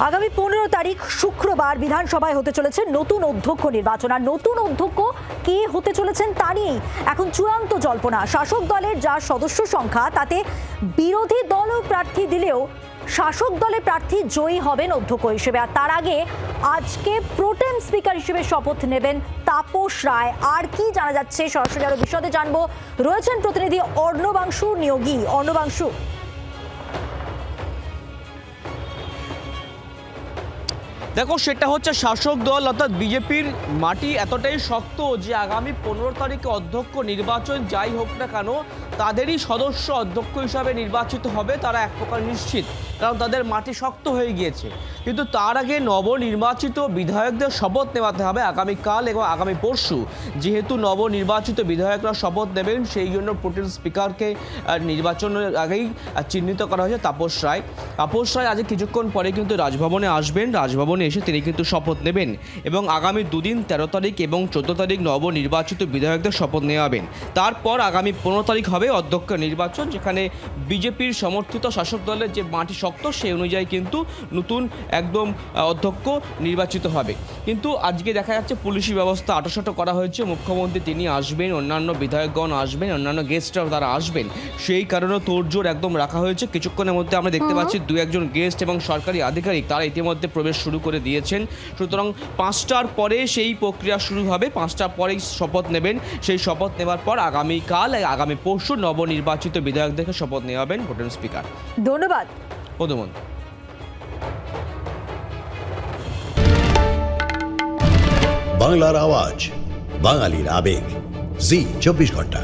আগামী 15 তারিখ শুক্রবার বিধানসভায় হতে চলেছে নতুন অধ্যক্ষ নির্বাচন। আর নতুন অধ্যক্ষ কে হতে চলেছেন তা নিয়েই এখন চূড়ান্ত জল্পনা। শাসক দলের যা সদস্য সংখ্যা তাতে বিরোধী দলও প্রার্থী দিলেও শাসক দলের প্রার্থী জয়ী হবেন অধ্যক্ষ হিসেবে। আর তার আগে আজকে প্রোটেম স্পিকার হিসেবে শপথ নেবেন তাপস রায়। আর কি জানা যাচ্ছে সরাসরি আরো বিশদে জানবো, রয়েছেন প্রতিনিধি অর্ণবাংশু নিয়োগী। অর্ণবাংশু, দেখো, সেটা হচ্ছে শাসক দল অর্থাৎ বিজেপির মাটি এতটাই শক্ত যে আগামী 15 তারিখে অধ্যক্ষ নির্বাচন যাই হোক না কেন তাদেরই সদস্য অধ্যক্ষ হিসাবে নির্বাচিত হবে, তারা এক প্রকার নিশ্চিত, কারণ তাদের মাটি শক্ত হয়ে গিয়েছে। কিন্তু তার আগে নবনির্বাচিত বিধায়কদের শপথ নেওয়াতে হবে আগামীকাল এবং আগামী পরশু। যেহেতু নবনির্বাচিত বিধায়করা শপথ নেবেন, সেই জন্য প্রোটেম স্পিকারকে নির্বাচনের আগেই চিহ্নিত করা হয়েছে তাপস রায়। তাপস রায় আজ কিছুক্ষণ পরে কিন্তু রাজভবনে আসবেন। রাজভবনে এসে তিনি কিন্তু শপথ নেবেন এবং আগামী দুদিন 13 তারিখ এবং 14 তারিখ নবনির্বাচিত বিধায়কদের শপথ নেওয়াবেন। তারপর আগামী 15 তারিখ হবে অধ্যক্ষ নির্বাচন, যেখানে বিজেপির সমর্থিত শাসক দলের যে মাটি শক্ত সেই অনুযায়ী কিন্তু নতুন একদম অধ্যক্ষ নির্বাচিত হবে। কিন্তু আজকে দেখা যাচ্ছে পুলিশি ব্যবস্থা আঁটোসাঁটো করা হয়েছে। মুখ্যমন্ত্রী তিনি আসবেন, অন্যান্য বিধায়কগণ আসবেন, অন্যান্য গেস্টরাও তারা আসবেন, সেই কারণে তোড়জোড় একদম রাখা হয়েছে। কিছুক্ষণের মধ্যে আমরা দেখতে পাচ্ছি দু একজন গেস্ট এবং সরকারি আধিকারিক তারা ইতিমধ্যে প্রবেশ শুরু করে দিয়েছেন। সুতরাং 5টার পরে সেই প্রক্রিয়া শুরু হবে, 5টার পরেই শপথ নেবেন। সেই শপথ নেওয়ার পর আগামীকাল আগামী পরশু নবনির্বাচিত বিধায়কদেরকে শপথ নেওয়াবেন প্রোটেম স্পিকার। ধন্যবাদ পদমন। বাংলার আওয়াজ, বাঙালির আবেগ, জি 24 ঘন্টা।